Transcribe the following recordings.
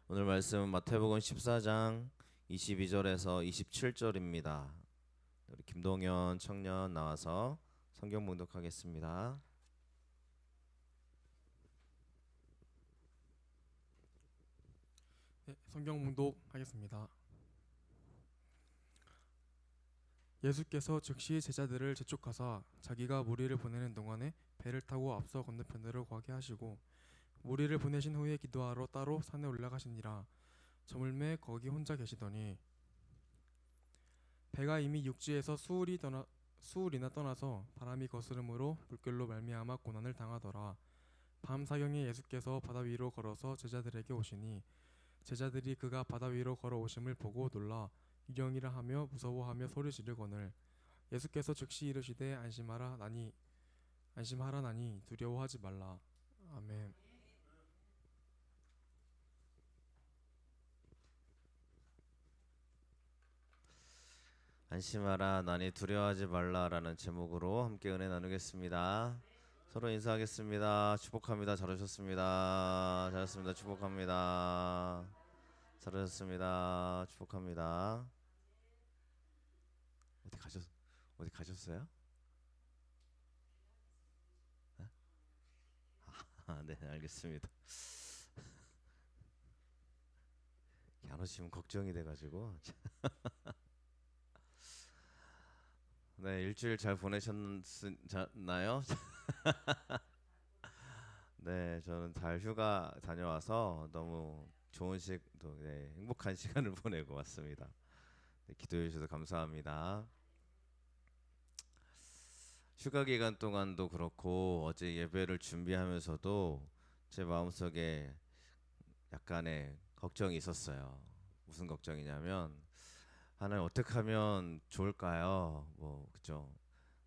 오늘 말씀은 마태복음 14장 22절에서 27절입니다. 우리 김동현 청년 나와서 성경 봉독하겠습니다. 네, 성경 봉독하겠습니다. 예수께서 즉시 제자들을 재촉하사 자기가 무리를 보내는 동안에 배를 타고 앞서 건너편으로 가게 하시고 무리를 보내신 후에 기도하러 따로 산에 올라가시니라. 저물매 거기 혼자 계시더니 배가 이미 육지에서 수울이나 떠나서 바람이 거스름으로 물결로 말미암아 고난을 당하더라. 밤 사경에 예수께서 바다 위로 걸어서 제자들에게 오시니 제자들이 그가 바다 위로 걸어오심을 보고 놀라 유령이라 하며 무서워하며 소리 지르거늘 예수께서 즉시 이르시되 안심하라 나니 두려워하지 말라. 아멘. 안심하라 나니 두려워하지 말라라는 제목으로 함께 은혜 나누겠습니다. 서로 인사하겠습니다. 축복합니다. 잘하셨습니다. 잘했습니다. 축복합니다. 잘하셨습니다. 축복합니다. 어디 가셨 어디 가셨어요? 네, 알겠습니다. 안 오시면 걱정이 돼가지고. 네, 일주일 잘 보내셨나요? 네, 저는 잘 휴가 다녀와서 너무 좋은 네, 행복한 시간을 보내고 왔습니다. 네, 기도해 주셔서 감사합니다. 휴가 기간 동안도 그렇고 어제 예배를 준비하면서도 제 마음속에 약간의 걱정이 있었어요. 무슨 걱정이냐면 하나님 어떻게 하면 좋을까요? 뭐 그죠?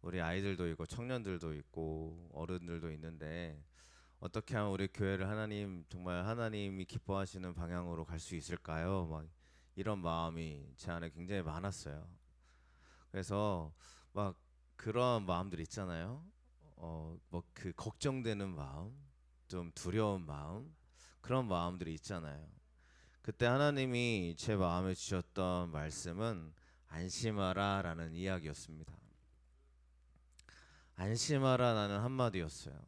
우리 아이들도 있고 청년들도 있고 어른들도 있는데 어떻게 하면 우리 교회를 하나님 정말 하나님이 기뻐하시는 방향으로 갈 수 있을까요? 막 이런 마음이 제 안에 굉장히 많았어요. 그래서 막 그런 마음들 있잖아요. 뭐 그 걱정되는 마음, 좀 두려운 마음, 그런 마음들이 있잖아요. 그때 하나님이 제 마음에 주셨던 말씀은 안심하라라는 이야기였습니다. 안심하라라는 한마디였어요.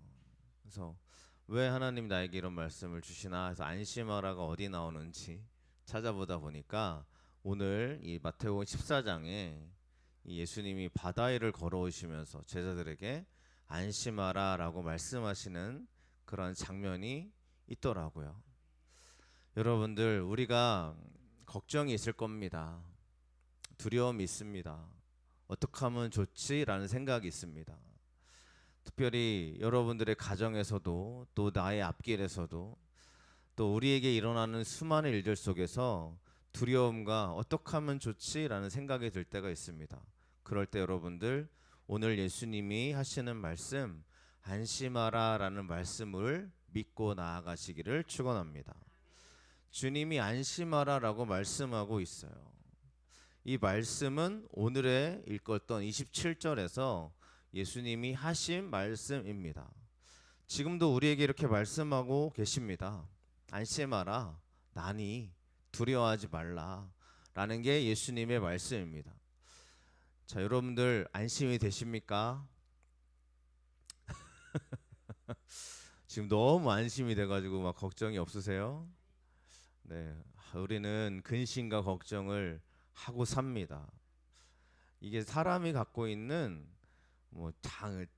그래서 왜 하나님 나에게 이런 말씀을 주시나 해서 안심하라가 어디 나오는지 찾아보다 보니까 오늘 이 마태복음 14장에 이 예수님이 바다 위를 걸어오시면서 제자들에게 안심하라라고 말씀하시는 그런 장면이 있더라고요. 여러분들 우리가 걱정이 있을 겁니다. 두려움이 있습니다. 어떻게 하면 좋지라는 생각이 있습니다. 특별히 여러분들의 가정에서도 또 나의 앞길에서도 또 우리에게 일어나는 수많은 일들 속에서 두려움과 어떻게 하면 좋지라는 생각이 들 때가 있습니다. 그럴 때 여러분들 오늘 예수님이 하시는 말씀 안심하라라는 말씀을 믿고 나아가시기를 축원합니다. 주님이 안심하라라고 말씀하고 있어요. 이 말씀은 오늘의 읽었던 27절에서 예수님이 하신 말씀입니다. 지금도 우리에게 이렇게 말씀하고 계십니다. 안심하라, 나니 두려워하지 말라 라는 게 예수님의 말씀입니다. 자, 여러분들 안심이 되십니까? 지금 너무 안심이 돼가지고 막 걱정이 없으세요? 네, 우리는 근심과 걱정을 하고 삽니다. 이게 사람이 갖고 있는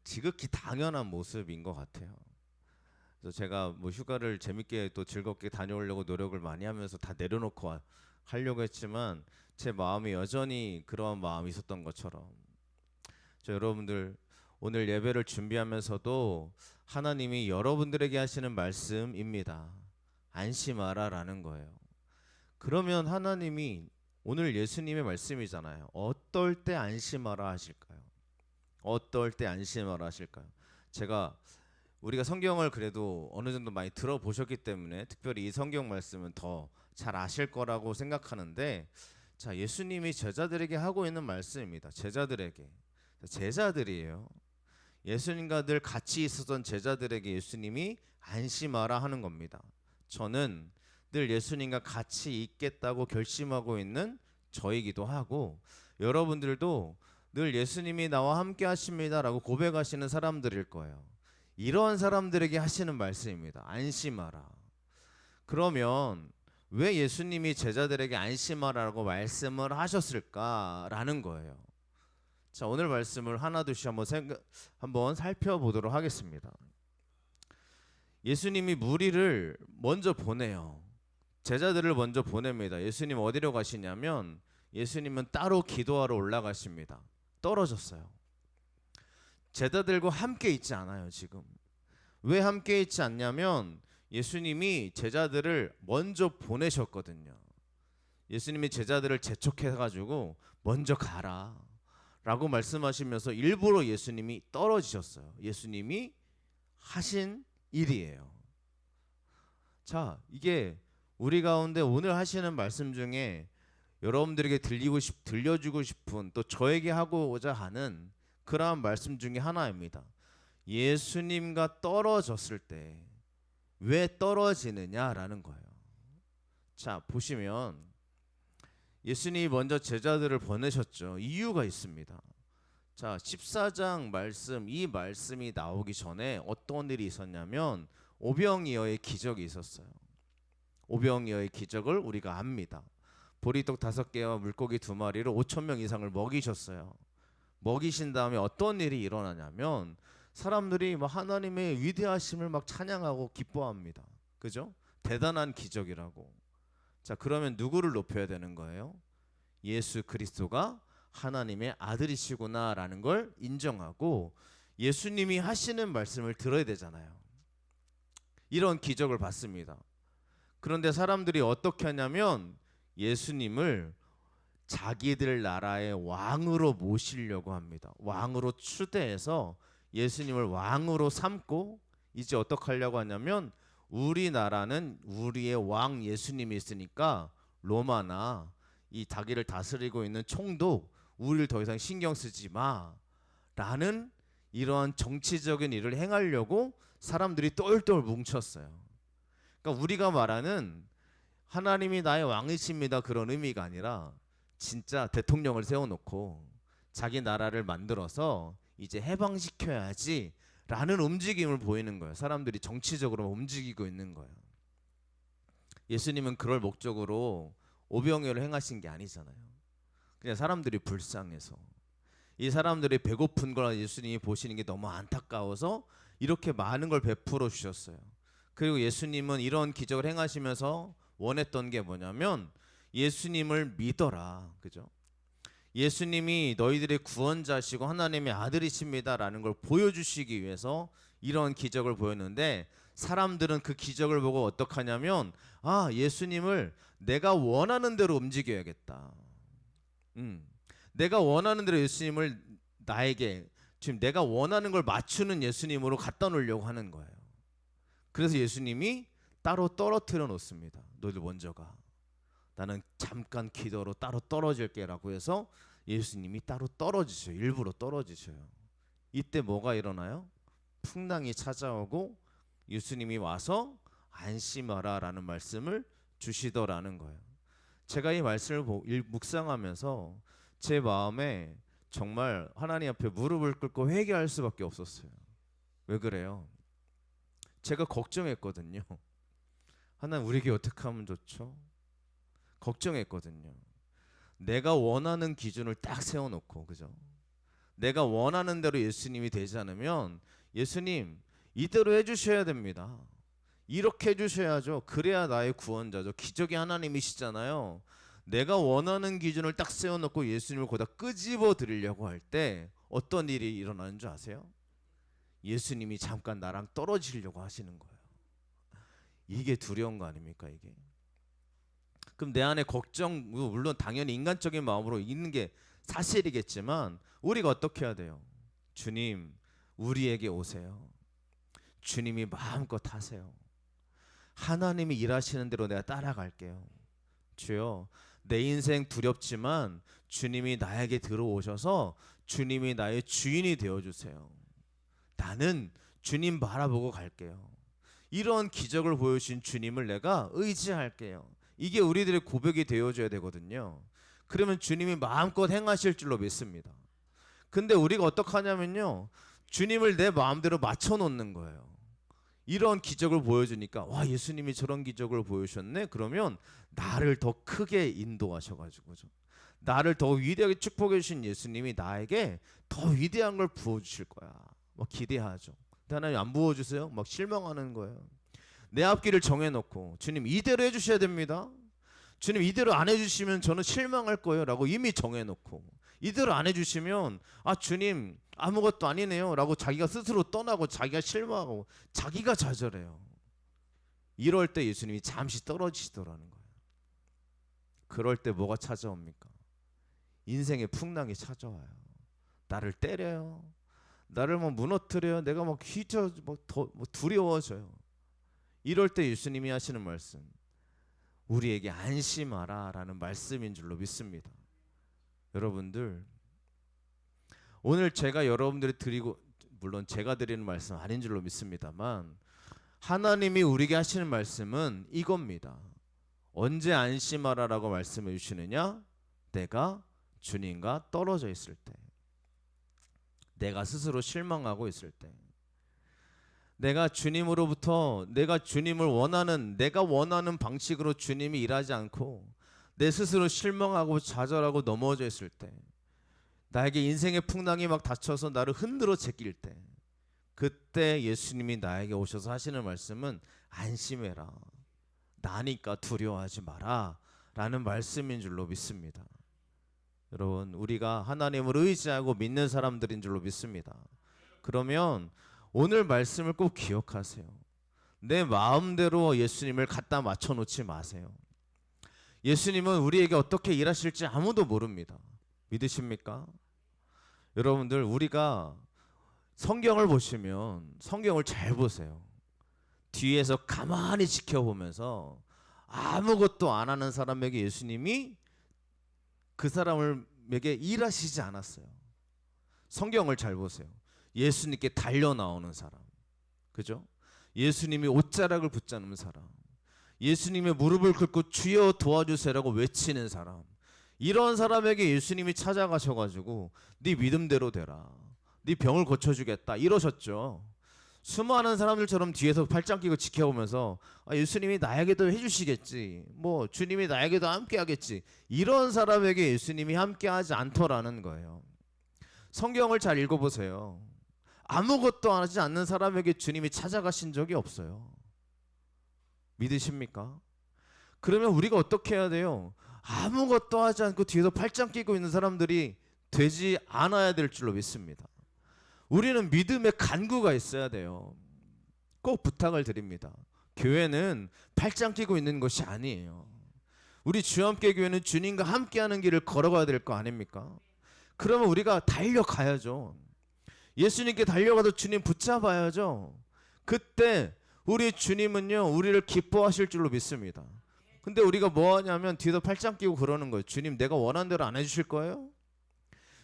지극히 당연한 모습인 것 같아요. 그래서 제가 뭐 휴가를 재밌게 또 즐겁게 다녀오려고 노력을 많이 하면서 다 내려놓고 하려고 했지만 제 마음이 여전히 그런 마음이 있었던 것처럼 여러분들 오늘 예배를 준비하면서도 하나님이 여러분들에게 하시는 말씀입니다. 안심하라라는 거예요. 그러면 하나님이 오늘 예수님의 말씀이잖아요. 어떨 때 안심하라 하실까요? 어떨 때 안심하라 하실까요? 제가 우리가 성경을 그래도 어느 정도 많이 들어보셨기 때문에 특별히 이 성경 말씀은 더 잘 아실 거라고 생각하는데 자, 예수님이 제자들에게 하고 있는 말씀입니다. 제자들이에요. 예수님과 늘 같이 있었던 제자들에게 예수님이 안심하라 하는 겁니다. 저는 늘 예수님과 같이 있겠다고 결심하고 있는 저이기도 하고, 여러분들도 늘 예수님이 나와 함께 하십니다라고 고백하시는 사람들일 거예요. 이런 사람들에게 하시는 말씀입니다. 안심하라. 그러면 왜 예수님이 제자들에게 안심하라고 말씀을 하셨을까라는 거예요. 자, 오늘 말씀을 하나둘씩 한번 살펴보도록 하겠습니다. 예수님이 무리를 먼저 보내요. 제자들을 먼저 보냅니다. 예수님 어디로 가시냐면 예수님은 따로 기도하러 올라가십니다. 떨어졌어요. 제자들과 함께 있지 않아요, 지금. 왜 함께 있지 않냐면 예수님이 제자들을 먼저 보내셨거든요. 예수님이 제자들을 재촉해가지고 먼저 가라 라고 말씀하시면서 일부러 예수님이 떨어지셨어요. 예수님이 하신 일이에요. 자, 이게 우리 가운데 오늘 하시는 말씀 중에 여러분들에게 들려주고 싶은, 또 저에게 하고자 하는 그러한 말씀 중에 하나입니다. 예수님과 떨어졌을 때 왜 떨어지느냐라는 거예요. 자, 보시면 예수님이 먼저 제자들을 보내셨죠. 이유가 있습니다. 자, 14장 말씀, 이 말씀이 나오기 전에 어떤 일이 있었냐면 오병이어의 기적이 있었어요. 오병이어의 기적을 우리가 압니다. 보리떡 5개와 물고기 2마리로 5,000명 이상을 먹이셨어요. 먹이신 다음에 어떤 일이 일어나냐면 사람들이 막 하나님의 위대하심을 막 찬양하고 기뻐합니다. 그죠? 대단한 기적이라고. 자, 그러면 누구를 높여야 되는 거예요? 예수 그리스도가 하나님의 아들이시구나라는 걸 인정하고 예수님이 하시는 말씀을 들어야 되잖아요. 이런 기적을 봤습니다. 그런데 사람들이 어떻게 하냐면 예수님을 자기들 나라의 왕으로 모시려고 합니다. 왕으로 추대해서 예수님을 왕으로 삼고 이제 어떻게 하려고 하냐면 우리나라는 우리의 왕 예수님이 있으니까 로마나 이 자기를 다스리고 있는 총독 우리를 더 이상 신경 쓰지 마라는 이러한 정치적인 일을 행하려고 사람들이 똘똘 뭉쳤어요. 그러니까 우리가 말하는 하나님이 나의 왕이십니다 그런 의미가 아니라 진짜 대통령을 세워놓고 자기 나라를 만들어서 이제 해방시켜야지 라는 움직임을 보이는 거예요. 사람들이 정치적으로 움직이고 있는 거예요. 예수님은 그럴 목적으로 오병이어를 행하신 게 아니잖아요. 그냥 사람들이 불쌍해서, 이 사람들이 배고픈 걸 예수님이 보시는 게 너무 안타까워서 이렇게 많은 걸 베풀어 주셨어요. 그리고 예수님은 이런 기적을 행하시면서 원했던 게 뭐냐면 예수님을 믿어라. 그죠? 예수님이 너희들의 구원자시고 하나님의 아들이십니다라는 걸 보여주시기 위해서 이런 기적을 보였는데 사람들은 그 기적을 보고 어떻게 하냐면 아, 예수님을 내가 원하는 대로 움직여야겠다. 내가 원하는 대로 예수님을 나에게 지금 내가 원하는 걸 맞추는 예수님으로 갖다 놓으려고 하는 거예요. 그래서 예수님이 따로 떨어뜨려 놓습니다. 너희들 먼저 가. 나는 잠깐 기도로 따로 떨어질게라고 해서 예수님이 따로 떨어지셔요. 일부러 떨어지셔요. 이때 뭐가 일어나요? 풍랑이 찾아오고 예수님이 와서 안심하라라는 말씀을 주시더라는 거예요. 제가 이 말씀을 묵상하면서 제 마음에 정말 하나님 앞에 무릎을 꿇고 회개할 수밖에 없었어요. 왜 그래요? 제가 걱정했거든요. 하나님 우리에게 어떻게 하면 좋죠? 걱정했거든요. 내가 원하는 기준을 딱 세워놓고, 그죠? 내가 원하는 대로 예수님이 되지 않으면 예수님 이대로 해주셔야 됩니다. 이렇게 해주셔야죠. 그래야 나의 구원자죠. 기적의 하나님이시잖아요. 내가 원하는 기준을 딱 세워놓고 예수님을 거기다 끄집어 드리려고 할 때 어떤 일이 일어나는 줄 아세요? 예수님이 잠깐 나랑 떨어지려고 하시는 거예요. 이게 두려운 거 아닙니까 이게? 그럼 내 안에 걱정, 물론 당연히 인간적인 마음으로 있는 게 사실이겠지만 우리가 어떻게 해야 돼요? 주님 우리에게 오세요. 주님이 마음껏 하세요. 하나님이 일하시는 대로 내가 따라갈게요. 주여 내 인생 두렵지만 주님이 나에게 들어오셔서 주님이 나의 주인이 되어주세요. 나는 주님 바라보고 갈게요. 이런 기적을 보여주신 주님을 내가 의지할게요. 이게 우리들의 고백이 되어줘야 되거든요. 그러면 주님이 마음껏 행하실 줄로 믿습니다. 근데 우리가 어떻게 하냐면요, 주님을 내 마음대로 맞춰 놓는 거예요. 이런 기적을 보여주니까 와, 예수님이 저런 기적을 보여주셨네. 그러면 나를 더 크게 인도하셔가지고죠, 나를 더 위대하게 축복해 주신 예수님이 나에게 더 위대한 걸 부어주실 거야, 막 기대하죠. 근데 하나님 안 부어주세요? 막 실망하는 거예요. 내 앞길을 정해놓고 주님 이대로 해주셔야 됩니다, 주님 이대로 안 해주시면 저는 실망할 거예요 라고 이미 정해놓고, 이대로 안 해주시면 아 주님 아무것도 아니네요 라고 자기가 스스로 떠나고 자기가 실망하고 자기가 좌절해요. 이럴 때 예수님이 잠시 떨어지시더라는 거예요. 그럴 때 뭐가 찾아옵니까? 인생의 풍랑이 찾아와요. 나를 때려요, 나를 뭐 무너뜨려요, 내가 막 휘저 더 두려워져요. 이럴 때 예수님이 하시는 말씀, 우리에게 안심하라 라는 말씀인 줄로 믿습니다. 여러분들, 오늘 제가 여러분들이 드리고, 물론 제가 드리는 말씀 아닌 줄로 믿습니다만, 하나님이 우리에게 하시는 말씀은 이겁니다. 언제 안심하라라고 말씀해 주시느냐? 내가 주님과 떨어져 있을 때, 내가 스스로 실망하고 있을 때, 내가 주님으로부터 내가 주님을 원하는, 내가 원하는 방식으로 주님이 일하지 않고 내 스스로 실망하고 좌절하고 넘어져 있을 때, 나에게 인생의 풍랑이 막 닥쳐서 나를 흔들어 제낄 때, 그때 예수님이 나에게 오셔서 하시는 말씀은 안심해라, 나니까 두려워하지 마라 라는 말씀인 줄로 믿습니다. 여러분, 우리가 하나님을 의지하고 믿는 사람들인 줄로 믿습니다. 그러면 오늘 말씀을 꼭 기억하세요. 내 마음대로 예수님을 갖다 맞춰 놓지 마세요. 예수님은 우리에게 어떻게 일하실지 아무도 모릅니다. 믿으십니까? 여러분들, 우리가 성경을 보시면 성경을 잘 보세요. 뒤에서 가만히 지켜보면서 아무것도 안 하는 사람에게 예수님이 그 사람에게 일하시지 않았어요. 성경을 잘 보세요. 예수님께 달려 나오는 사람, 그죠? 예수님이 옷자락을 붙잡는 사람, 예수님의 무릎을 꿇고 주여 도와주세요라고 외치는 사람, 이런 사람에게 예수님이 찾아가셔가지고 네 믿음대로 되라, 네 병을 고쳐주겠다 이러셨죠. 수많은 사람들처럼 뒤에서 팔짱 끼고 지켜보면서 아, 예수님이 나에게도 해주시겠지, 뭐 주님이 나에게도 함께 하겠지, 이런 사람에게 예수님이 함께 하지 않더라는 거예요. 성경을 잘 읽어보세요. 아무것도 하지 않는 사람에게 주님이 찾아가신 적이 없어요. 믿으십니까? 그러면 우리가 어떻게 해야 돼요? 아무것도 하지 않고 뒤에서 팔짱 끼고 있는 사람들이 되지 않아야 될 줄로 믿습니다. 우리는 믿음의 간구가 있어야 돼요. 꼭 부탁을 드립니다. 교회는 팔짱 끼고 있는 것이 아니에요. 우리 주함께 교회는 주님과 함께하는 길을 걸어가야 될 거 아닙니까? 그러면 우리가 달려가야죠. 예수님께 달려가도 주님 붙잡아야죠. 그때 우리 주님은요, 우리를 기뻐하실 줄로 믿습니다. 근데 우리가 뭐 하냐면 뒤에서 팔짱 끼고 그러는 거예요. 주님, 내가 원하는 대로 안 해주실 거예요?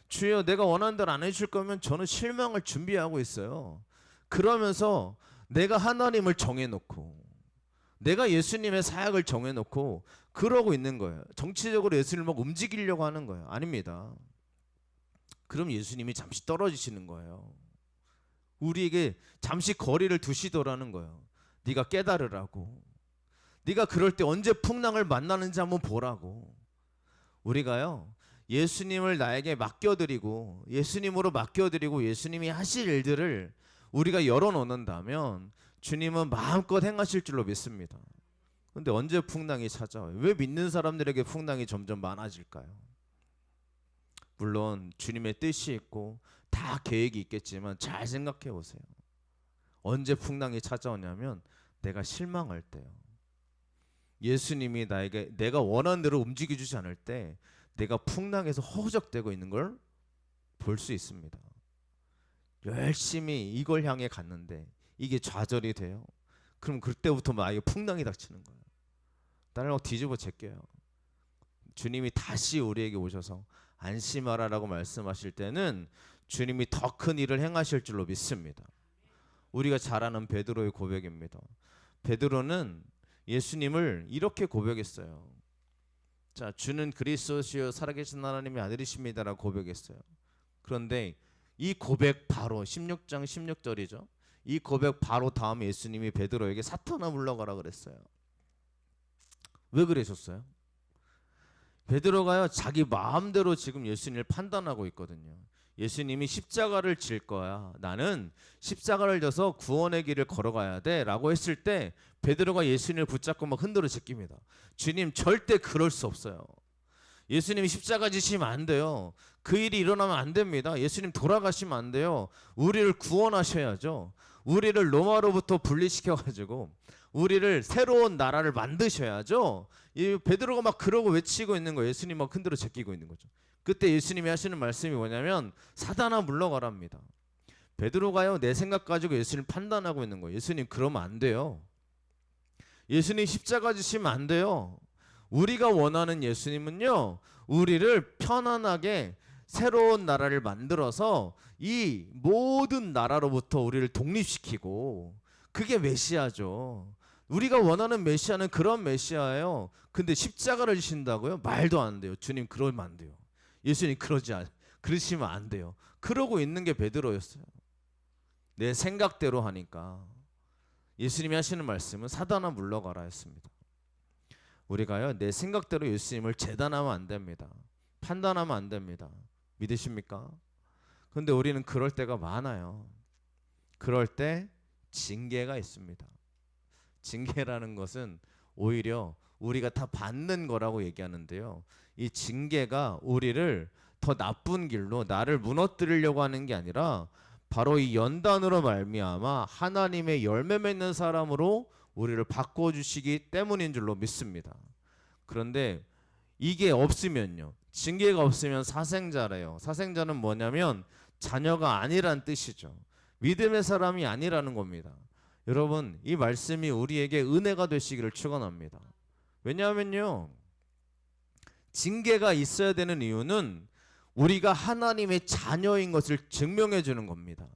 주여, 내가 원하는 대로 안 해주실 거면 저는 실망을 준비하고 있어요. 그러면서 내가 하나님을 정해놓고, 내가 예수님의 사역을 정해놓고 그러고 있는 거예요. 정치적으로 예수님을 막 움직이려고 하는 거예요. 아닙니다. 그럼 예수님이 잠시 떨어지시는 거예요. 우리에게 잠시 거리를 두시더라는 거예요. 네가 깨달으라고, 네가 그럴 때 언제 풍랑을 만나는지 한번 보라고. 우리가요, 예수님을 나에게 맡겨드리고 예수님으로 맡겨드리고 예수님이 하실 일들을 우리가 열어놓는다면 주님은 마음껏 행하실 줄로 믿습니다. 근데 언제 풍랑이 찾아와요? 왜 믿는 사람들에게 풍랑이 점점 많아질까요? 물론 주님의 뜻이 있고 다 계획이 있겠지만 잘 생각해 보세요. 언제 풍랑이 찾아오냐면 내가 실망할 때요. 예수님이 나에게 내가 원하는 대로 움직여주지 않을 때 내가 풍랑에서 허우적대고 있는 걸 볼 수 있습니다. 열심히 이걸 향해 갔는데 이게 좌절이 돼요. 그럼 그때부터 나에게 풍랑이 닥치는 거예요. 나를 막 뒤집어 제껴요. 주님이 다시 우리에게 오셔서 안심하라라고 말씀하실 때는 주님이 더 큰 일을 행하실 줄로 믿습니다. 우리가 잘 아는 베드로의 고백입니다. 베드로는 예수님을 이렇게 고백했어요. 자, 주는 그리스도시요 살아계신 하나님의 아들이십니다라고 고백했어요. 그런데 이 고백 바로 16장 16절이죠. 이 고백 바로 다음에 예수님이 베드로에게 사탄아 물러가라 그랬어요. 왜 그러셨어요? 베드로가요 자기 마음대로 지금 예수님을 판단하고 있거든요. 예수님이 십자가를 질 거야. 나는 십자가를 져서 구원의 길을 걸어가야 돼 라고 했을 때 베드로가 예수님을 붙잡고 막 흔들어 제낍니다. 주님 절대 그럴 수 없어요. 예수님이 십자가 지시면 안 돼요. 그 일이 일어나면 안 됩니다. 예수님 돌아가시면 안 돼요. 우리를 구원하셔야죠. 우리를 로마로부터 분리시켜가지고 우리를 새로운 나라를 만드셔야죠. 이 베드로가 막 그러고 외치고 있는 거예요. 예수님 막 흔들어 제끼고 있는 거죠. 그때 예수님이 하시는 말씀이 뭐냐면 사단아 물러가랍니다. 베드로가요 내 생각 가지고 예수님 판단하고 있는 거예요. 예수님 그러면 안 돼요. 예수님 십자가 지시면 안 돼요. 우리가 원하는 예수님은요 우리를 편안하게 새로운 나라를 만들어서 이 모든 나라로부터 우리를 독립시키고 그게 메시아죠. 우리가 원하는 메시아는 그런 메시아예요. 근데 십자가를 지신다고요? 말도 안 돼요. 주님 그러면 안 돼요. 예수님 그러시면 안 돼요. 그러고 있는 게 베드로였어요. 내 생각대로 하니까. 예수님이 하시는 말씀은 사단아 물러가라 했습니다. 우리가요 내 생각대로 예수님을 재단하면 안 됩니다. 판단하면 안 됩니다. 믿으십니까? 근데 우리는 그럴 때가 많아요. 그럴 때 징계가 있습니다. 징계라는 것은 오히려 우리가 다 받는 거라고 얘기하는데요. 이 징계가 우리를 더 나쁜 길로 나를 무너뜨리려고 하는 게 아니라 바로 이 연단으로 말미암아 하나님의 열매 맺는 사람으로 우리를 바꿔주시기 때문인 줄로 믿습니다. 그런데 이게 없으면요. 징계가 없으면 사생자래요. 사생자는 뭐냐면 자녀가 아니란 뜻이죠. 믿음의 사람이 아니라는 겁니다. 여러분 이 말씀이 우리에게 은혜가 되시기를 축원합니다. 왜냐하면요. 징계가 있어야 되는 이유는 우리가 하나님의 자녀인 것을 증명해 주는 겁니다.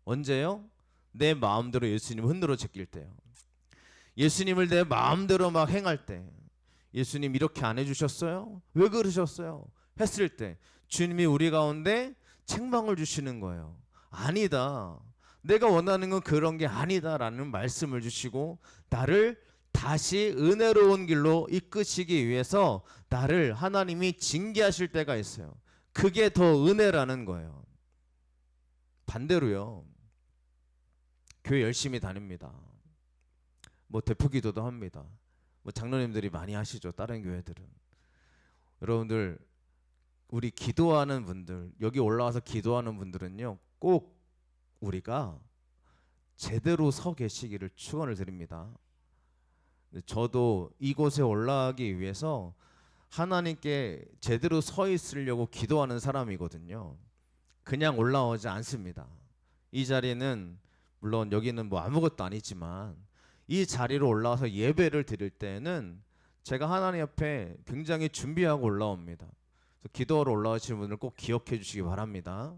언제요? 내 마음대로 예수님을 흔들어 제낄 때요. 예수님을 내 마음대로 막 행할 때 예수님 이렇게 안 해주셨어요? 왜 그러셨어요? 했을 때 주님이 우리 가운데 책망을 주시는 거예요. 아니다. 내가 원하는 건 그런 게 아니다라는 말씀을 주시고 나를 다시 은혜로운 길로 이끄시기 위해서 나를 하나님이 징계하실 때가 있어요. 그게 더 은혜라는 거예요. 반대로요. 교회 열심히 다닙니다. 뭐 대표 기도도 합니다. 뭐 장로님들이 많이 하시죠. 다른 교회들은. 여러분들 우리 기도하는 분들 여기 올라와서 기도하는 분들은요. 꼭 우리가 제대로 서 계시기를 축원을 드립니다. 저도 이곳에 올라가기 위해서 하나님께 제대로 서 있으려고 기도하는 사람이거든요. 그냥 올라오지 않습니다. 이 자리는 물론 여기는 뭐 아무것도 아니지만 이 자리로 올라와서 예배를 드릴 때는 제가 하나님 앞에 굉장히 준비하고 올라옵니다. 그래서 기도하러 올라오시는 분들 꼭 기억해 주시기 바랍니다.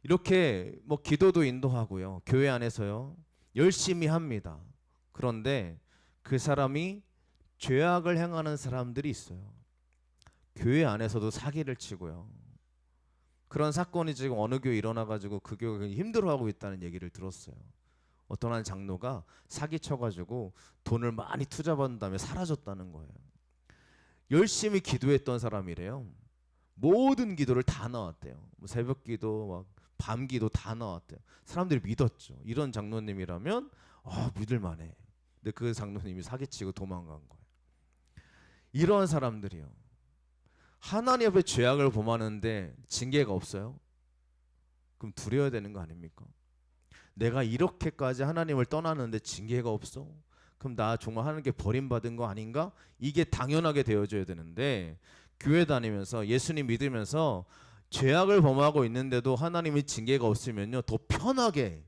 이렇게 뭐 기도도 인도하고요. 교회 안에서요. 열심히 합니다. 그런데 그 사람이 죄악을 행하는 사람들이 있어요. 교회 안에서도 사기를 치고요. 그런 사건이 지금 어느 교회 일어나가지고 그 교회가 힘들어하고 있다는 얘기를 들었어요. 어떤 한 장로가 사기 쳐가지고 돈을 많이 투자받은 다음에 사라졌다는 거예요. 열심히 기도했던 사람이래요. 모든 기도를 다 나왔대요. 뭐 새벽 기도, 막 밤 기도 다 나왔대요. 사람들이 믿었죠. 이런 장로님이라면 믿을만해. 근데 그 장로님이 사기치고 도망간 거예요. 이런 사람들이요. 하나님 앞에 죄악을 범하는데 징계가 없어요? 그럼 두려워야 되는 거 아닙니까? 내가 이렇게까지 하나님을 떠나는데 징계가 없어? 그럼 나 정말 하나님께 버림받은 거 아닌가? 이게 당연하게 되어져야 되는데 교회 다니면서 예수님 믿으면서 죄악을 범하고 있는데도 하나님의 징계가 없으면요 더 편하게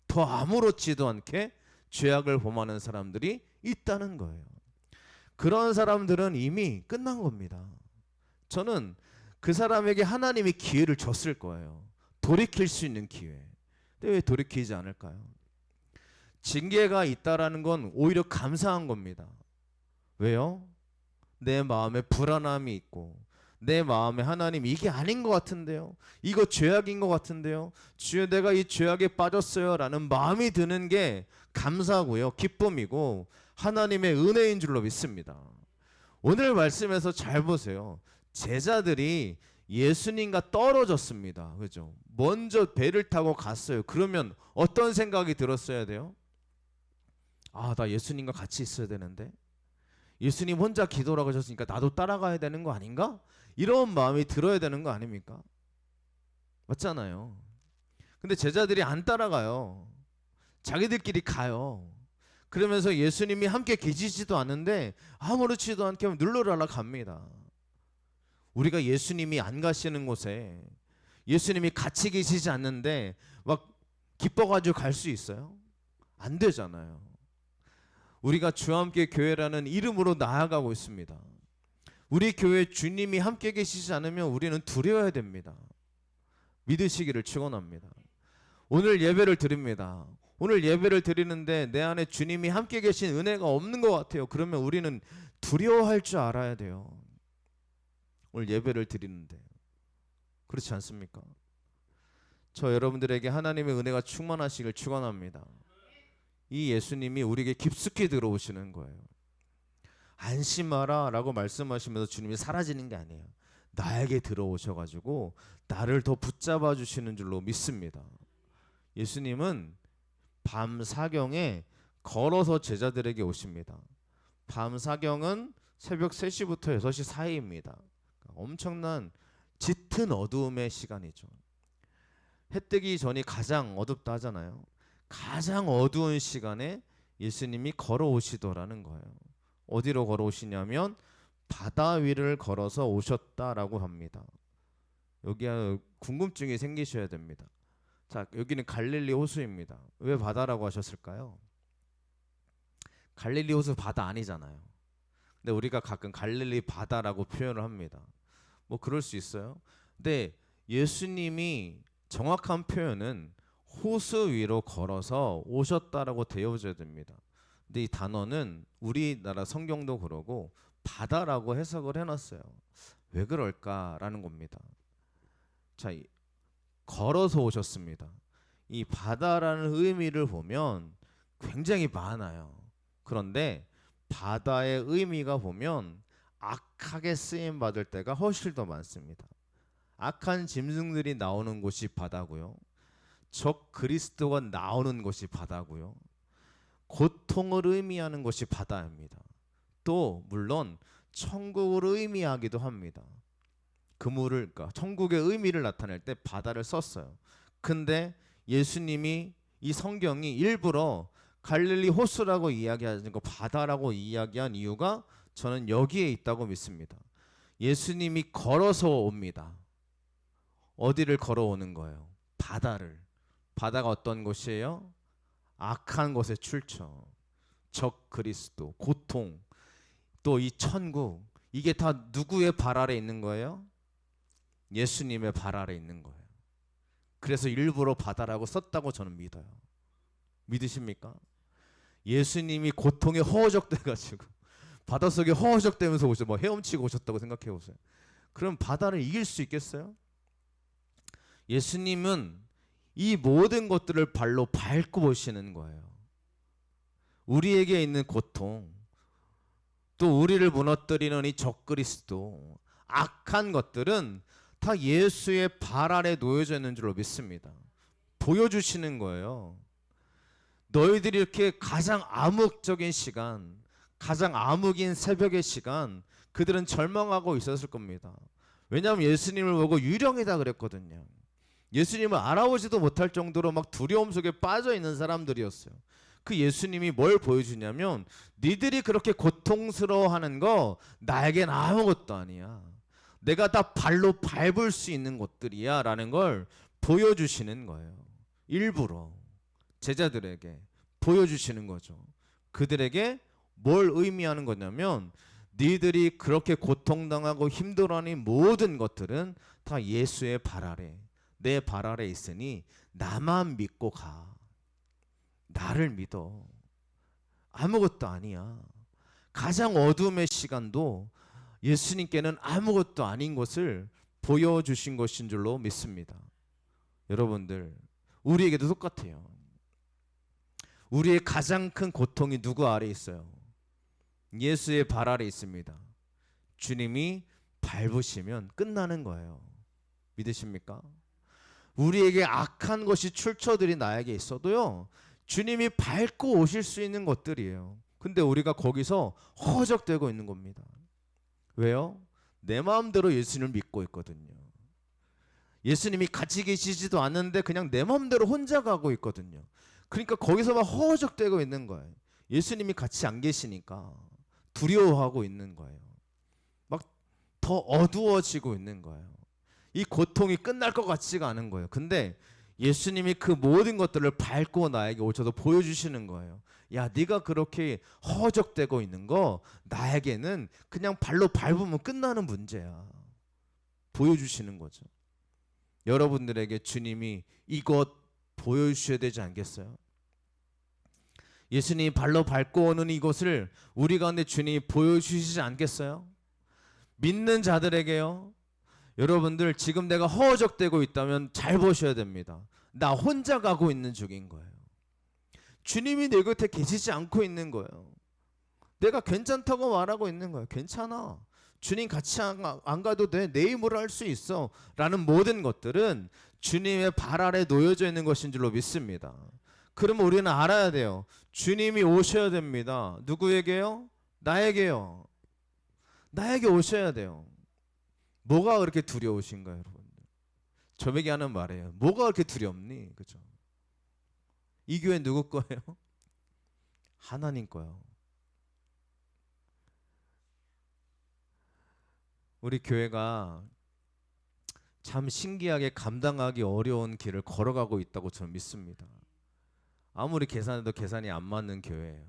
더 아무렇지도 않게 죄악을 범하는 사람들이 있다는 거예요. 그런 사람들은 이미 끝난 겁니다. 저는 그 사람에게 하나님이 기회를 줬을 거예요. 돌이킬 수 있는 기회. 근데 왜 돌이키지 않을까요? 징계가 있다라는 건 오히려 감사한 겁니다. 왜요? 내 마음에 불안함이 있고 내 마음에 하나님 이게 아닌 것 같은데요, 이거 죄악인 것 같은데요, 주여 내가 이 죄악에 빠졌어요 라는 마음이 드는 게 감사고요, 기쁨이고 하나님의 은혜인 줄로 믿습니다. 오늘 말씀에서 잘 보세요. 제자들이 예수님과 떨어졌습니다. 그죠? 먼저 배를 타고 갔어요. 그러면 어떤 생각이 들었어야 돼요? 아, 나 예수님과 같이 있어야 되는데, 예수님 혼자 기도라고 하셨으니까 나도 따라가야 되는 거 아닌가? 이런 마음이 들어야 되는 거 아닙니까? 맞잖아요. 근데 제자들이 안 따라가요. 자기들끼리 가요. 그러면서 예수님이 함께 계시지도 않은데 아무렇지도 않게 눌러라라 갑니다. 우리가 예수님이 안 가시는 곳에, 예수님이 같이 계시지 않는데 막 기뻐가지고 갈 수 있어요? 안 되잖아요. 우리가 주와 함께 교회라는 이름으로 나아가고 있습니다. 우리 교회 주님이 함께 계시지 않으면 우리는 두려워야 됩니다. 믿으시기를 축원합니다. 오늘 예배를 드립니다. 오늘 예배를 드리는데 내 안에 주님이 함께 계신 은혜가 없는 것 같아요. 그러면 우리는 두려워할 줄 알아야 돼요. 오늘 예배를 드리는데 그렇지 않습니까? 저 여러분들에게 하나님의 은혜가 충만하시길 축원합니다. 이 예수님이 우리에게 깊숙이 들어오시는 거예요. 안심하라 라고 말씀하시면서 주님이 사라지는 게 아니에요. 나에게 들어오셔가지고 나를 더 붙잡아 주시는 줄로 믿습니다. 예수님은 밤 사경에 걸어서 제자들에게 오십니다. 밤 사경은 새벽 3시부터 6시 사이입니다. 엄청난 짙은 어두움의 시간이죠. 해 뜨기 전이 가장 어둡다 하잖아요. 가장 어두운 시간에 예수님이 걸어오시더라는 거예요. 어디로 걸어오시냐면 바다 위를 걸어서 오셨다라고 합니다. 여기 궁금증이 생기셔야 됩니다. 자, 여기는 갈릴리 호수입니다. 왜 바다라고 하셨을까요? 갈릴리 호수 바다 아니잖아요. 근데 우리가 가끔 갈릴리 바다라고 표현을 합니다. 뭐 그럴 수 있어요. 근데 예수님이 정확한 표현은 호수 위로 걸어서 오셨다라고 되어져야 됩니다. 근데 이 단어는 우리나라 성경도 그러고 바다라고 해석을 해놨어요. 왜 그럴까라는 겁니다. 자, 걸어서 오셨습니다. 이 바다라는 의미를 보면 굉장히 많아요. 그런데 바다의 의미가 보면 악하게 쓰임 받을 때가 훨씬 더 많습니다. 악한 짐승들이 나오는 곳이 바다고요. 적 그리스도가 나오는 곳이 바다고요. 고통을 의미하는 것이 바다입니다. 또 물론 천국을 의미하기도 합니다. 그물을, 그러니까 천국의 의미를 나타낼 때 바다를 썼어요. 근데 예수님이 이 성경이 일부러 갈릴리 호수라고 이야기하는 거 바다라고 이야기한 이유가 저는 여기에 있다고 믿습니다. 예수님이 걸어서 옵니다. 어디를 걸어오는 거예요? 바다를. 바다가 어떤 곳이에요? 악한 것의 출처, 적 그리스도, 고통, 또 이 천국, 이게 다 누구의 발 아래 있는 거예요? 예수님의 발 아래 있는 거예요. 그래서 일부러 바다라고 썼다고 저는 믿어요. 믿으십니까? 예수님이 고통에 허우적대가지고 바닷속에 허우적대면서 오셔, 뭐 헤엄치고 오셨다고 생각해 보세요. 그럼 바다를 이길 수 있겠어요? 예수님은 이 모든 것들을 발로 밟고 오시는 거예요. 우리에게 있는 고통, 또 우리를 무너뜨리는 이 적그리스도, 악한 것들은 다 예수의 발 아래 놓여져 있는 줄로 믿습니다. 보여주시는 거예요. 너희들이 이렇게 가장 암흑적인 시간, 가장 암흑인 새벽의 시간, 그들은 절망하고 있었을 겁니다. 왜냐하면 예수님을 보고 유령이다 그랬거든요. 예수님을 알아보지도 못할 정도로 막 두려움 속에 빠져 있는 사람들이었어요. 그 예수님이 뭘 보여주냐면 니들이 그렇게 고통스러워하는 거 나에겐 아무것도 아니야. 내가 다 발로 밟을 수 있는 것들이야 라는 걸 보여주시는 거예요. 일부러 제자들에게 보여주시는 거죠. 그들에게 뭘 의미하는 거냐면 니들이 그렇게 고통당하고 힘들어하는 모든 것들은 다 예수의 발 아래, 내 발 아래 있으니 나만 믿고 가. 나를 믿어. 아무것도 아니야. 가장 어둠의 시간도 예수님께는 아무것도 아닌 것을 보여주신 것인 줄로 믿습니다. 여러분들, 우리에게도 똑같아요. 우리의 가장 큰 고통이 누구 아래 있어요? 예수의 발 아래 있습니다. 주님이 밟으시면 끝나는 거예요. 믿으십니까? 우리에게 악한 것이 출처들이 나에게 있어도요, 주님이 밟고 오실 수 있는 것들이에요. 근데 우리가 거기서 허적되고 있는 겁니다. 왜요? 내 마음대로 예수님을 믿고 있거든요. 예수님이 같이 계시지도 않는데 그냥 내 마음대로 혼자 가고 있거든요. 그러니까 거기서만 허적되고 있는 거예요. 예수님이 같이 안 계시니까 두려워하고 있는 거예요. 막 더 어두워지고 있는 거예요. 이 고통이 끝날 것 같지가 않은 거예요. 근데 예수님이 그 모든 것들을 밟고 나에게 오셔서 보여주시는 거예요. 야, 네가 그렇게 허적되고 있는 거 나에게는 그냥 발로 밟으면 끝나는 문제야. 보여주시는 거죠. 여러분들에게 주님이 이것 보여주셔야 되지 않겠어요? 예수님이 발로 밟고 오는 이것을 우리 가운데 주님이 보여주시지 않겠어요? 믿는 자들에게요. 여러분들, 지금 내가 허우적대고 있다면 잘 보셔야 됩니다. 나 혼자 가고 있는 중인 거예요. 주님이 내 곁에 계시지 않고 있는 거예요. 내가 괜찮다고 말하고 있는 거예요. 괜찮아. 주님 같이 안 가도 돼. 내 힘으로 할 수 있어. 라는 모든 것들은 주님의 발 아래 놓여져 있는 것인 줄로 믿습니다. 그러면 우리는 알아야 돼요. 주님이 오셔야 됩니다. 누구에게요? 나에게요. 나에게 오셔야 돼요. 뭐가 그렇게 두려우신가요, 여러분들? 저에게 하는 말이에요. 뭐가 그렇게 두렵니? 그죠? 이 교회 누구 거예요? 하나님 거요. 우리 교회가 참 신기하게 감당하기 어려운 길을 걸어가고 있다고 저는 믿습니다. 아무리 계산해도 계산이 안 맞는 교회예요.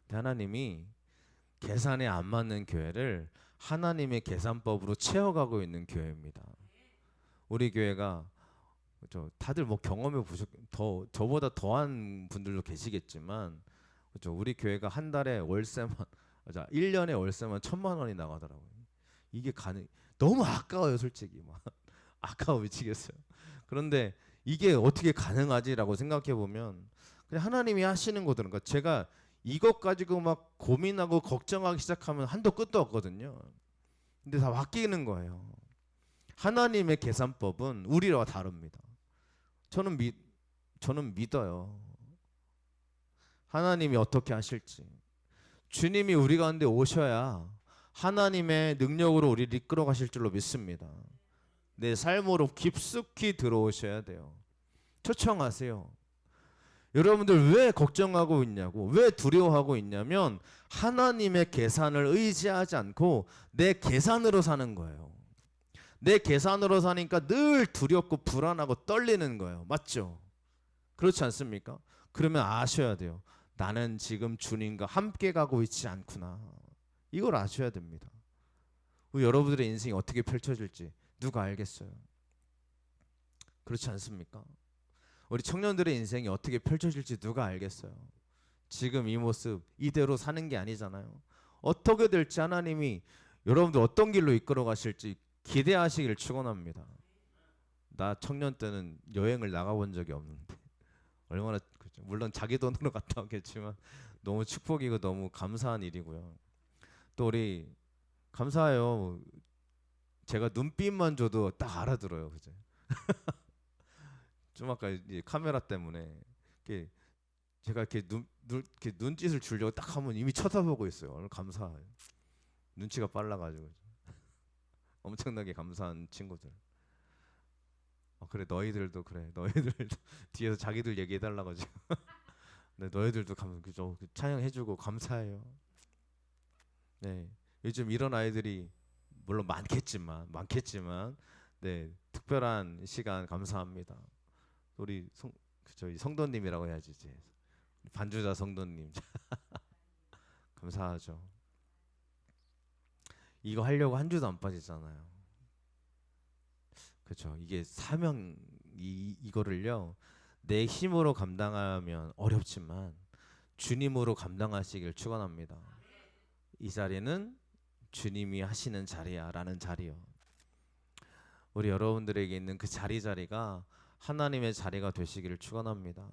근데 하나님이 계산에 안 맞는 교회를 하나님의 계산법으로 채워가고 있는 교회입니다. 우리 교회가 다들 뭐 경험해 보셨 저보다 더한 분들도 계시겠지만 그렇죠. 우리 교회가 한 달에 월세만 1년에 월세만 1,000만 원이 나가더라고요. 이게 너무 아까워요, 솔직히. 막 아까워 미치겠어요. 그런데 이게 어떻게 가능하지라고 생각해 보면 그냥 하나님이 하시는 거더라고요. 그러니까 제가 이것 가지고 막 고민하고 걱정하기 시작하면 한도 끝도 없거든요. 근데 다 바뀌는 거예요. 하나님의 계산법은 우리와 다릅니다. 저는 믿어요. 하나님이 어떻게 하실지. 주님이 우리 가운데 오셔야 하나님의 능력으로 우리를 이끌어 가실 줄로 믿습니다. 내 삶으로 깊숙이 들어오셔야 돼요. 초청하세요. 여러분들 왜 걱정하고 있냐고, 왜 두려워하고 있냐면 하나님의 계산을 의지하지 않고 내 계산으로 사는 거예요. 내 계산으로 사니까 늘 두렵고 불안하고 떨리는 거예요. 맞죠? 그렇지 않습니까? 그러면 아셔야 돼요. 나는 지금 주님과 함께 가고 있지 않구나. 이걸 아셔야 됩니다. 여러분들의 인생이 어떻게 펼쳐질지 누가 알겠어요? 그렇지 않습니까? 우리 청년들의 인생이 어떻게 펼쳐질지 누가 알겠어요? 지금 이 모습 이대로 사는 게 아니잖아요. 어떻게 될지 하나님이 여러분들 어떤 길로 이끌어 가실지 기대하시기를 축원합니다. 나 청년 때는 여행을 나가본 적이 없는데 얼마나 그렇죠. 물론 자기 돈으로 갔다 오겠지만 너무 축복이고 너무 감사한 일이고요. 또 우리 감사해요. 제가 눈빛만 줘도 딱 알아들어요. 그죠? 좀 아까 이제 카메라 때문에 이렇게 제가 이렇게 이렇게 눈짓을 주려고 딱 하면 이미 쳐다보고 있어요. 오늘 감사해요. 눈치가 빨라가지고 엄청나게 감사한 친구들. 그래 너희들도 그래 너희들도 뒤에서 자기들 얘기해달라고 지금. 네, 너희들도 그죠 찬양해주고 감사해요. 네, 요즘 이런 아이들이 물론 많겠지만 네 특별한 시간 감사합니다. 우리 저희 성도님이라고 해야지 이제 반주자 성도님 감사하죠. 이거 하려고 한 주도 안 빠지잖아요. 그렇죠. 이게 사명 이거를요 내 힘으로 감당하면 어렵지만 주님으로 감당하시길 축원합니다. 이 자리는 주님이 하시는 자리야라는 자리요. 우리 여러분들에게 있는 그 자리가 하나님의 자리가 되시기를 축원합니다.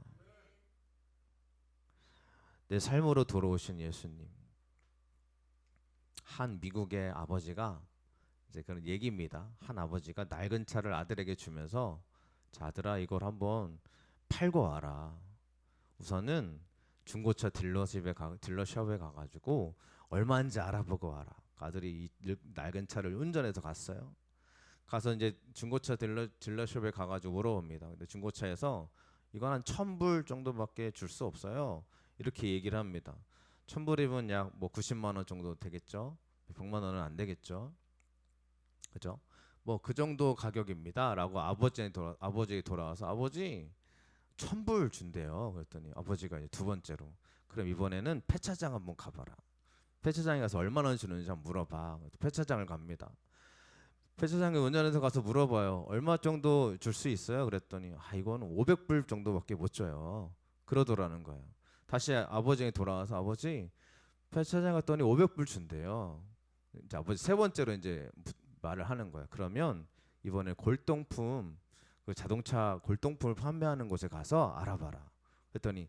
내 삶으로 들어오신 예수님. 한 미국의 아버지가 이제 그런 얘기입니다. 한 아버지가 낡은 차를 아들에게 주면서 자, 아들아 이걸 한번 팔고 와라. 우선은 중고차 딜러shop에 가가지고 얼마인지 알아보고 와라. 아들이 이 낡은 차를 운전해서 갔어요. 가서 이제 중고차 딜러shop에 가가지고 물어봅니다. 근데 중고차에서 이건 한 1,000불 정도밖에 줄 수 없어요. 이렇게 얘기를 합니다. 1,000불이면 약 뭐 90만 원 정도 되겠죠. 100만 원은 안 되겠죠. 그죠? 뭐 그 정도 가격입니다라고 아버지에 돌아와서 아버지 1,000불 준대요. 그랬더니 아버지가 이제 두 번째로 그럼 이번에는 폐차장 한번 가봐라. 폐차장에 가서 얼마나 원 주는지 한번 물어봐. 폐차장을 갑니다. 폐차장에 운전해서 가서 물어봐요. 얼마 정도 줄 수 있어요? 그랬더니 이거는 500불 정도밖에 못 줘요. 그러더라는 거예요. 다시 아버지에 돌아와서 아버지 폐차장 갔더니 500불 준대요. 이제 아버지 세 번째로 이제 말을 하는 거야. 그러면 이번에 골동품 그 자동차 골동품을 판매하는 곳에 가서 알아봐라. 그랬더니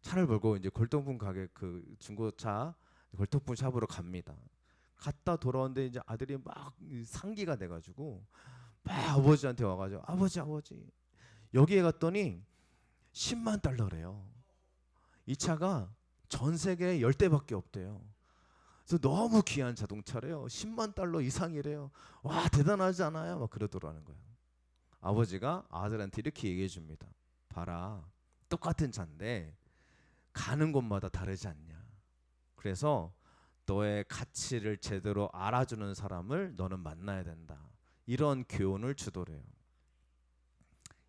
차를 몰고 이제 골동품 가게 그 중고차 골동품 샵으로 갑니다. 갔다 돌아오는데 이제 아들이 막 상기가 돼가지고 막 아버지한테 와가지고 아버지 여기에 갔더니 10만 달러래요. 이 차가 전 세계에 10대밖에 없대요. 그래서 너무 귀한 자동차래요. 10만 달러 이상이래요. 와 대단하지 않아요? 막 그러더라는 거예요. 아버지가 아들한테 이렇게 얘기해 줍니다. 봐라 똑같은 차인데 가는 곳마다 다르지 않냐. 그래서 너의 가치를 제대로 알아주는 사람을 너는 만나야 된다. 이런 교훈을 주더래요.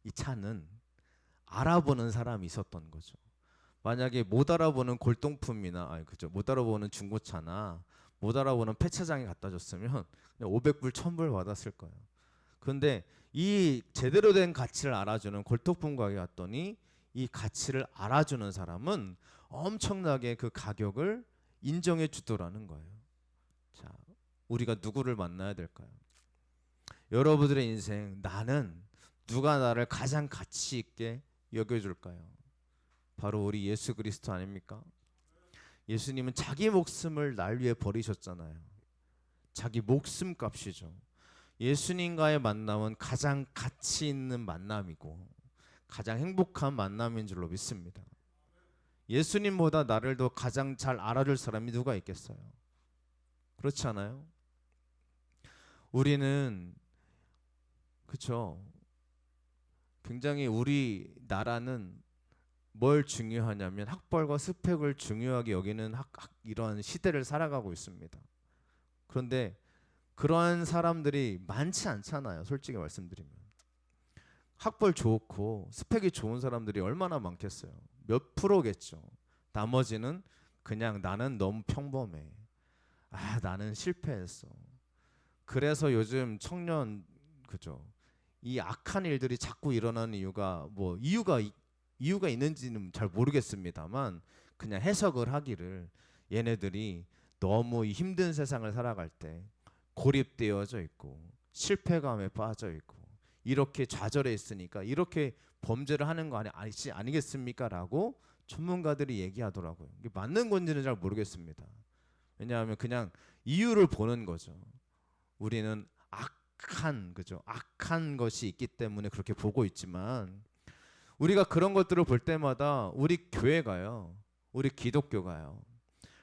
이 차는 알아보는 사람이 있었던 거죠. 만약에 못 알아보는 골동품이나 못 알아보는 중고차나 못 알아보는 폐차장에 갖다 줬으면 그냥 500불 1,000불 받았을 거예요. 그런데 이 제대로 된 가치를 알아주는 골동품 가게 갔더니 이 가치를 알아주는 사람은 엄청나게 그 가격을 인정해 주더라는 거예요. 자, 우리가 누구를 만나야 될까요? 여러분들의 인생 나는 누가 나를 가장 가치 있게 여겨줄까요? 바로 우리 예수 그리스도 아닙니까? 예수님은 자기 목숨을 날 위해 버리셨잖아요. 자기 목숨 값이죠. 예수님과의 만남은 가장 가치 있는 만남이고 가장 행복한 만남인 줄로 믿습니다. 예수님보다 나를 더 가장 잘 알아줄 사람이 누가 있겠어요? 그렇지 않아요? 우리는 그렇죠. 굉장히 우리나라는 뭘 중요하냐면 학벌과 스펙을 중요하게 여기는 이런 시대를 살아가고 있습니다. 그런데 그러한 사람들이 많지 않잖아요. 솔직히 말씀드리면 학벌 좋고 스펙이 좋은 사람들이 얼마나 많겠어요. 몇 프로겠죠. 나머지는 그냥 나는 너무 평범해. 나는 실패했어. 그래서 요즘 청년 그죠. 이 악한 일들이 자꾸 일어나는 이유가 뭐 이유가 있는지는 잘 모르겠습니다만 그냥 해석을 하기를 얘네들이 너무 힘든 세상을 살아갈 때 고립되어져 있고 실패감에 빠져 있고 이렇게 좌절해 있으니까 이렇게 범죄를 하는 거 아니겠습니까? 라고 전문가들이 얘기하더라고요. 이게 맞는 건지는 잘 모르겠습니다. 왜냐하면 그냥 이유를 보는 거죠. 우리는 악한 것이 있기 때문에 그렇게 보고 있지만 우리가 그런 것들을 볼 때마다 우리 교회가요. 우리 기독교가요.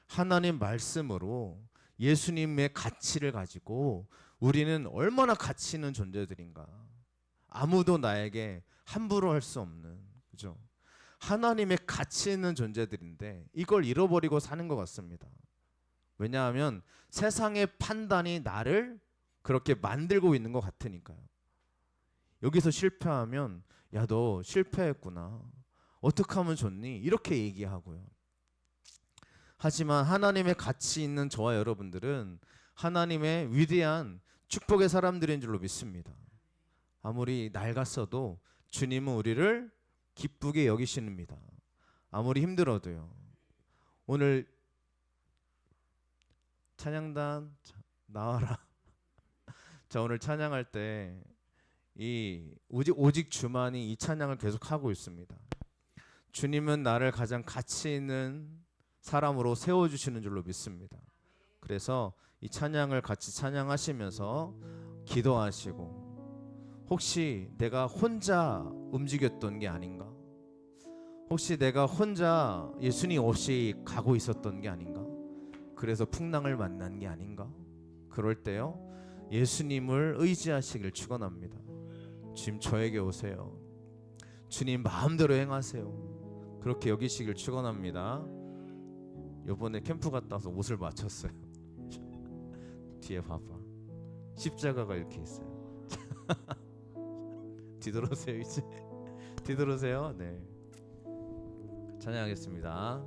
하나님 말씀으로 예수님의 가치를 가지고 우리는 얼마나 가치 있는 존재들인가. 아무도 나에게 함부로 할 수 없는 그죠? 하나님의 가치 있는 존재들인데 이걸 잃어버리고 사는 것 같습니다. 왜냐하면 세상의 판단이 나를 그렇게 만들고 있는 것 같으니까요. 여기서 실패하면 야, 너 실패했구나. 어떻게 하면 좋니? 이렇게 얘기하고요. 하지만 하나님의 가치 있는 저와 여러분들은 하나님의 위대한 축복의 사람들인 줄로 믿습니다. 아무리 낡았어도 주님은 우리를 기쁘게 여기십니다. 아무리 힘들어도요. 오늘 찬양단 나와라. 자, 오늘 찬양할 때 이 오직 주만이 이 찬양을 계속 하고 있습니다. 주님은 나를 가장 가치 있는 사람으로 세워주시는 줄로 믿습니다. 그래서 이 찬양을 같이 찬양하시면서 기도하시고, 혹시 내가 혼자 움직였던 게 아닌가? 혹시 내가 혼자 예수님 없이 가고 있었던 게 아닌가? 그래서 풍랑을 만난 게 아닌가? 그럴 때요, 예수님을 의지하시길 축원합니다. 주님, 저에게 오세요. 주님 마음대로 행하세요. 그렇게 여기시길 축원합니다. 요번에 캠프 갔다 와서 옷을 맞췄어요. 뒤에 봐봐, 십자가가 이렇게 있어요. 뒤돌아오세요. 이제 뒤돌아오세요. 네, 찬양하겠습니다.